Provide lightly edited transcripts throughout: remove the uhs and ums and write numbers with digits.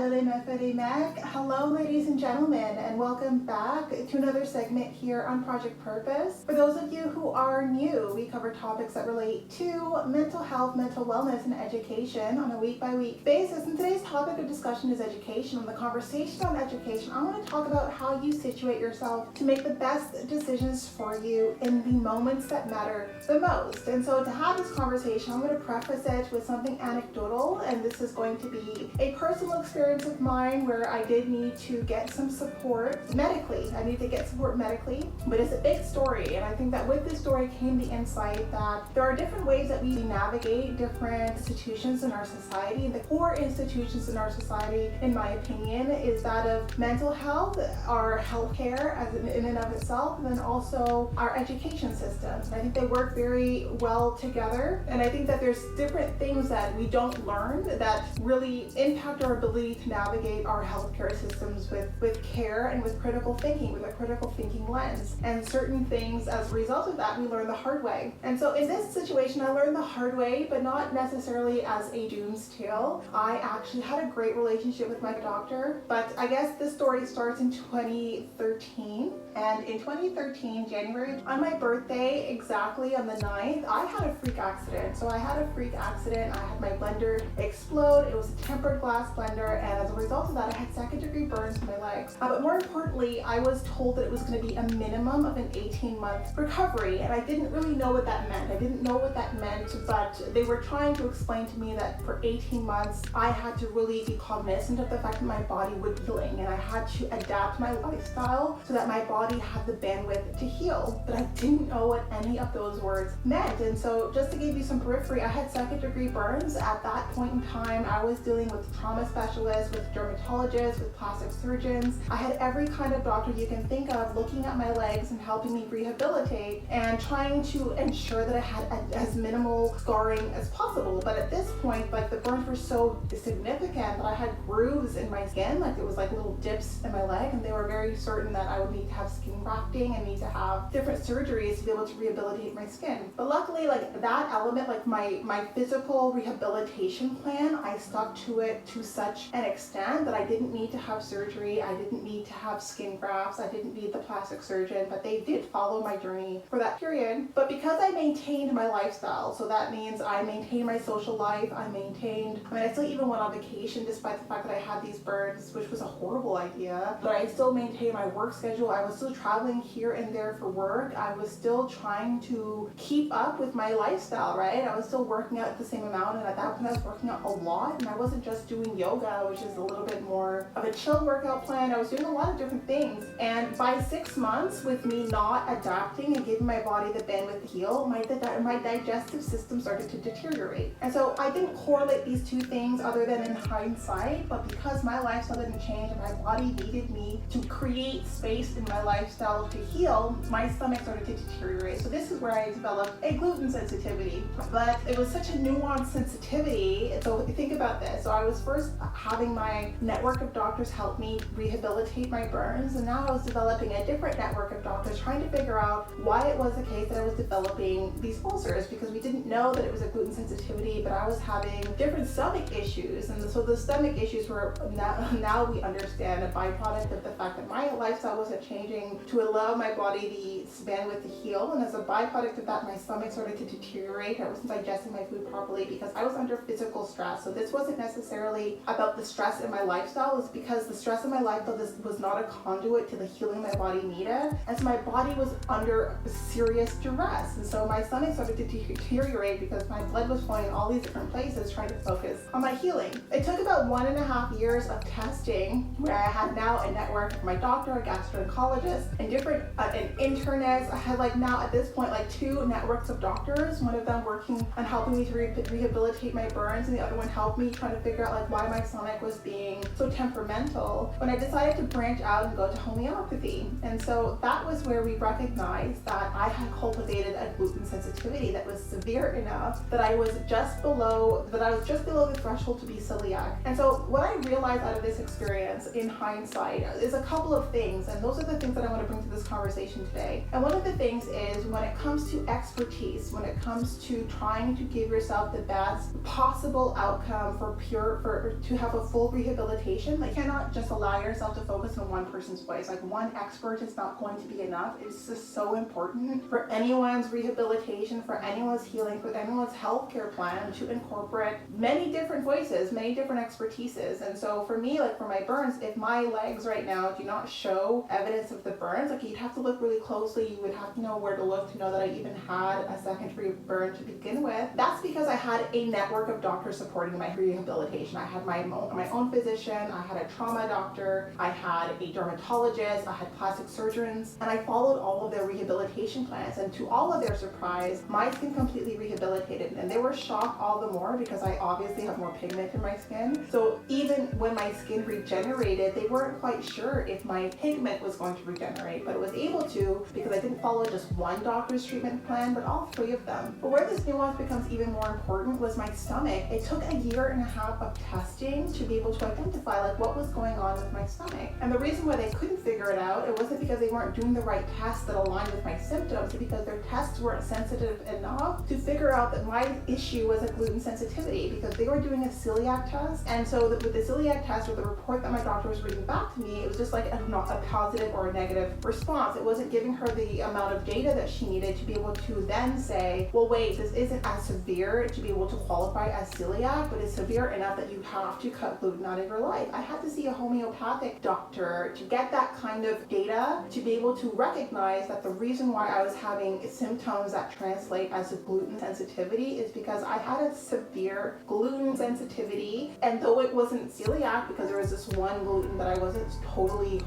Hello, ladies and gentlemen, and welcome back to another segment here on Project Purpose. For those of you who are new, we cover topics that relate to mental health, mental wellness, and education on a week-by-week basis. And today's topic of discussion is education. On the conversation on education, I want to talk about how you situate yourself to make the best decisions for you in the moments that matter the most. And so to have this conversation, I'm going to preface it with something anecdotal, and this is going to be a personal experience of mine where I did need to get some support medically. I needed to get support medically, but it's a big story, and I think that with this story came the insight that there are different ways that we navigate different institutions in our society. The core institutions in our society, in my opinion, is that of mental health, our healthcare as in and of itself, and then also our education systems. And I think they work very well together, and I think that there's different things that we don't learn that really impact our ability to navigate our healthcare systems with care and with critical thinking, with a critical thinking lens. And certain things, as a result of that, we learn the hard way. And so in this situation, I learned the hard way, but not necessarily as a doom's tale. I actually had a great relationship with my doctor, but I guess this story starts in 2013. And in 2013, January, on my birthday, exactly on the 9th, I had a freak accident. So I had a freak accident. I had my blender explode. It was a tempered glass blender, and as a result of that, I had second-degree burns to my legs. But more importantly, I was told that it was going to be a minimum of an 18-month recovery, and I didn't really know what that meant. I didn't know what that meant, but they were trying to explain to me that for 18 months, I had to really be cognizant of the fact that my body would be healing, and I had to adapt my lifestyle so that my body had the bandwidth to heal. But I didn't know what any of those words meant, and so just to give you some periphery, I had second-degree burns. At that point in time, I was dealing with trauma specialists, with dermatologists, with plastic surgeons. I had every kind of doctor you can think of looking at my legs and helping me rehabilitate and trying to ensure that I had as minimal scarring as possible. But at this point, like, the burns were so significant that I had grooves in my skin, like it was like little dips in my leg, and they were very certain that I would need to have skin grafting and need to have different surgeries to be able to rehabilitate my skin. But luckily, like, that element, like my physical rehabilitation plan, I stuck to it to such an extent that I didn't need to have surgery, I didn't need to have skin grafts, I didn't need the plastic surgeon, but they did follow my journey for that period. But because I maintained my lifestyle, so that means I maintained my social life, I still even went on vacation despite the fact that I had these burns, which was a horrible idea, but I still maintained my work schedule. I was still traveling here and there for work. I was still trying to keep up with my lifestyle, right? I was still working out the same amount, and at that point I was working out a lot, and I wasn't just doing yoga, which is a little bit more of a chill workout plan. I was doing a lot of different things, and by 6 months, with me not adapting and giving my body the bandwidth to heal, my digestive system started to deteriorate. And so I didn't correlate these two things other than in hindsight, but because my lifestyle didn't change and my body needed me to create space in my lifestyle to heal, my stomach started to deteriorate. So this is where I developed a gluten sensitivity, but it was such a nuanced sensitivity. So think about this. So I was first having my network of doctors help me rehabilitate my burns, and now I was developing a different network of doctors trying to figure out why it was the case that I was developing these ulcers, because we didn't know that it was a gluten sensitivity, but I was having different stomach issues. And so the stomach issues were, now we understand, a byproduct of the fact that my lifestyle wasn't changing to allow my body the bandwidth to heal, and as a byproduct of that, my stomach started to deteriorate. I wasn't digesting my food properly because I was under physical stress. So this wasn't necessarily about the stress in my lifestyle, it was because the stress in my lifestyle was not a conduit to the healing my body needed, and so my body was under serious duress, and so my stomach started to deteriorate because my blood was flowing in all these different places trying to focus on my healing. It took about 1.5 years of testing where I had now a network of my doctor, a gastroenterologist, and different an internist. I had now at this point 2 networks of doctors, one of them working on helping me to rehabilitate my burns, and the other one helped me trying to figure out why my stomach was being so temperamental, when I decided to branch out and go to homeopathy. And so that was where we recognized that I had cultivated a gluten sensitivity that was severe enough that I was just below the threshold to be celiac. And so what I realized out of this experience in hindsight is a couple of things, and those are the things that I want to bring to this conversation today. And one of the things is, when it comes to expertise, when it comes to trying to give yourself the best possible outcome to have a full rehabilitation, like you cannot just allow yourself to focus on one person's voice. Like one expert is not going to be enough. It's just so important for anyone's rehabilitation, for anyone's healing, for anyone's healthcare plan to incorporate many different voices, many different expertises. And so for me, like for my burns, if my legs right now do not show evidence of the burns, like you'd have to look really closely. You would have to know where to look to know that I even had a secondary burn to begin with. That's because I had a network of doctors supporting my rehabilitation. I had my own physician, I had a trauma doctor, I had a dermatologist, I had plastic surgeons, and I followed all of their rehabilitation plans. And to all of their surprise, my skin completely rehabilitated, and they were shocked all the more because I obviously have more pigment in my skin. So even when my skin regenerated, they weren't quite sure if my pigment was going to regenerate, but it was able to because I didn't follow just one doctor's treatment plan, but all three of them. But where this nuance becomes even more important was my stomach. It took a year and a half of testing to be able to identify like what was going on with my stomach. And the reason why they couldn't figure it out, it wasn't because they weren't doing the right tests that aligned with my symptoms, but because their tests weren't sensitive enough to figure out that my issue was a gluten sensitivity, because they were doing a celiac test. And so with the celiac test, or the report that my doctor was reading back to me, it was just like not a positive or a negative response. It wasn't giving her the amount of data that she needed to be able to then say, well, wait, this isn't as severe to be able to qualify as celiac, but it's severe enough that you have to cut gluten out of your life. I had to see a homeopathic doctor to get that kind of data to be able to recognize that the reason why I was having symptoms that translate as a gluten sensitivity is because I had a severe gluten sensitivity. And though it wasn't celiac, because there was this one gluten that I wasn't totally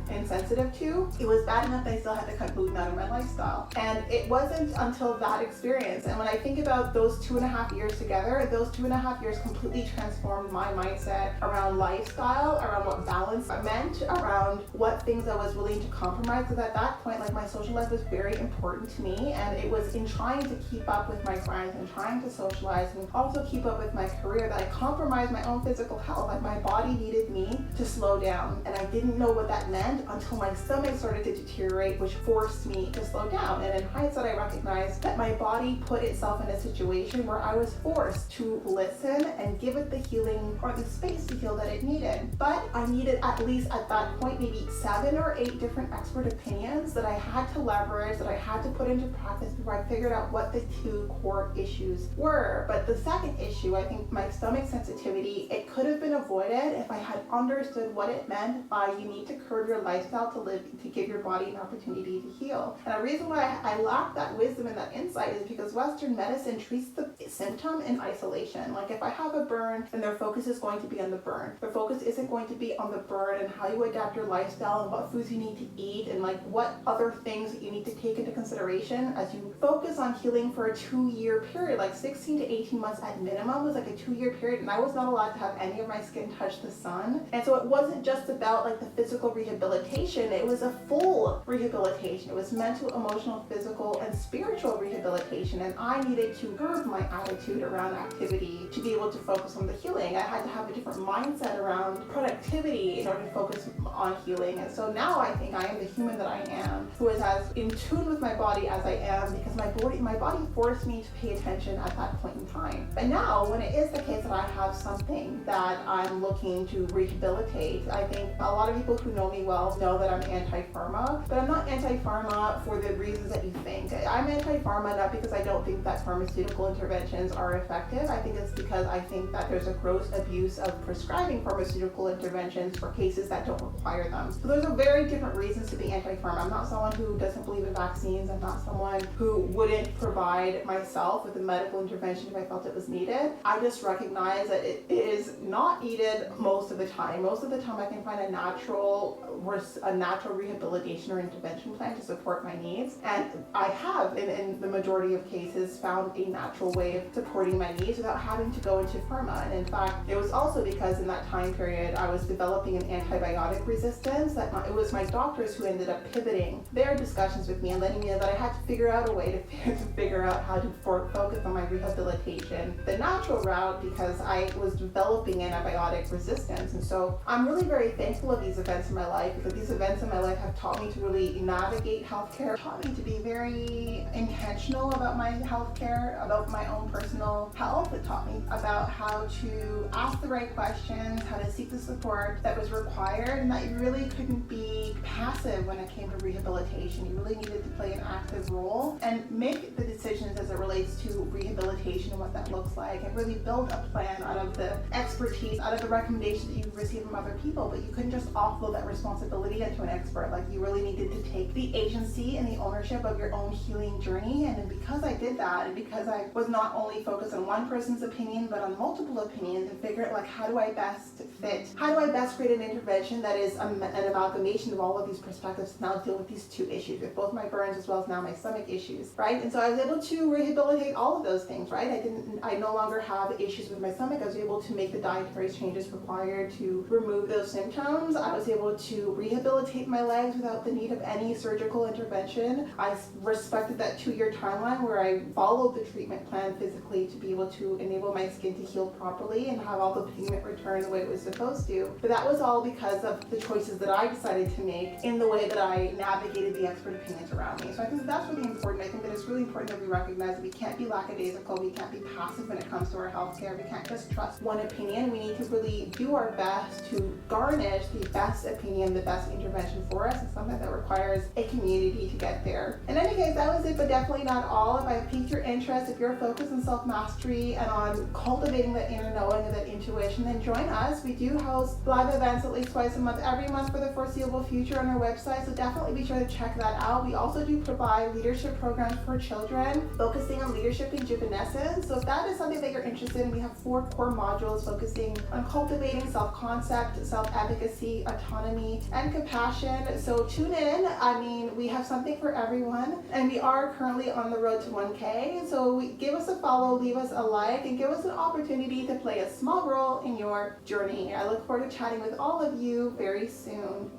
insensitive to, it was bad enough that I still had to cut gluten out of my lifestyle. And it wasn't until that experience, and when I think about those 2.5 years together, those 2.5 years completely transformed my mindset around lifestyle, around what balance meant, around what things I was willing to compromise. Because at that point, like my social life was very important to me, and it was in trying to keep up with my friends and trying to socialize and also keep up with my career that I compromised my own physical health. Like my body needed me to slow down, and I didn't know what that meant until my stomach started to deteriorate, which forced me to slow down. And in hindsight, I recognized that my body put itself in a situation where I was forced to listen and give it the healing or the space to heal that it needed. But I needed, at least at that point, maybe 7 or 8 different expert opinions that I had to leverage, that I had to put into practice before I figured out what the 2 core issues were. But the second issue, I think my stomach sensitivity, it could have been avoided if I had understood what it meant by you need to curb your lifestyle to give your body an opportunity to heal. And the reason why I lacked that wisdom and that insight is because Western medicine treats the symptom in isolation. Like if I have a burn, then their focus is going to be on the burn. Their focus isn't going to be on the burn and how you adapt your lifestyle and what foods you need to eat and like what other things that you need to take into consideration as you focus on healing for a 2-year period. Like 16 to 18 months at minimum was like a 2-year period, and I was not allowed to have any of my skin touch the sun. And so it wasn't just about like the physical rehabilitation, it was a full rehabilitation. It was mental, emotional, physical, and spiritual rehabilitation, and I needed to curb my attitude around activity to be able to focus on the healing. I had to have a different mindset around productivity in order to focus on healing. And so now I think I am the human that I am, who is as in tune with my body as I am, because my body forced me to pay attention at that point in time. But now, when it is the case that I have something that I'm looking to rehabilitate, I think a lot of people who know me well know that I'm anti-pharma, but I'm not anti-pharma for the reasons that you think. I'm anti-pharma not because I don't think that pharmaceutical interventions are effective. I think it's because I think that there's a gross abuse of prescribing pharmaceutical interventions for cases that don't require them. So those are very different reasons to be anti-pharma. I'm not someone who doesn't believe in vaccines. I'm not someone who wouldn't provide myself with a medical intervention if I felt it was needed. I just recognize that it is not needed most of the time. Most of the time I can find a natural rehabilitation or intervention plan to support my needs. And I have, in the majority of cases, found a natural way of supporting my needs without having to go into pharma. And in fact, it was also because in that time period, I was developing an antibiotic resistance that it was my doctors who ended up pivoting their discussions with me and letting me know that I had to figure out a way to figure out how to focus on my rehabilitation the natural route, because I was developing antibiotic resistance. And so I'm really very thankful of these events in my life, because these events in my life have taught me to really navigate healthcare, taught me to be very intentional about my healthcare, about my own personal health. It taught me about how to ask the right questions, how to seek the support that was required, and that you really couldn't be passive when it came to rehabilitation. You really needed to play an active role and make the decisions as it relates to rehabilitation and what that looks like, and really build a plan out of the expertise, out of the recommendations that you've received from other people. But you couldn't just offload that responsibility into an expert. Like, you really needed to take the agency and the ownership of your own healing journey. And because I did that, and because I was not only focused on one person's opinion but on multiple opinions, and figure out, like, how do I best create an intervention that is an amalgamation of all of these perspectives to now deal with these two issues, with both my burns as well as now my stomach issues, right? And so I was able to rehabilitate all of those things, right? I no longer have issues with my stomach. I was able to make the dietary changes required to remove those symptoms. I was able to rehabilitate my legs without the need of any surgical intervention. I respected that 2-year timeline where I followed the treatment plan physically to be able to enable my skin to heal properly and have all the pigment return the way it was supposed to. But that was all because of the choices that I decided to make in the way that I navigated the expert opinions around me. So I think that's really important. I think that it's really important that we recognize that we can't be lackadaisical, we can't be passive when it comes to our healthcare. We can't just trust one opinion. We need to really do our best to garnish the best opinion, the best intervention for us. It's something that requires a community to get there. In any case, that was it, but definitely not all. If I piqued your interest, if you're focused on self-mastery and on cultivating that inner knowing and that intuition, then join us. We do host live events at least twice a month, every month for the foreseeable future on our website, so definitely be sure to check that out. We also do provide leadership programs for children, focusing on leadership in juvenescence. So if that is something that you're interested in, we have 4 core modules focusing on cultivating self-concept, self-efficacy, autonomy, and compassion. So tune in. I mean, we have something for everyone, and we are currently on the road to 1K. So give us a follow, leave us a like, and give us an opportunity to play a small role in your journey. I look forward to chatting with all of you very soon.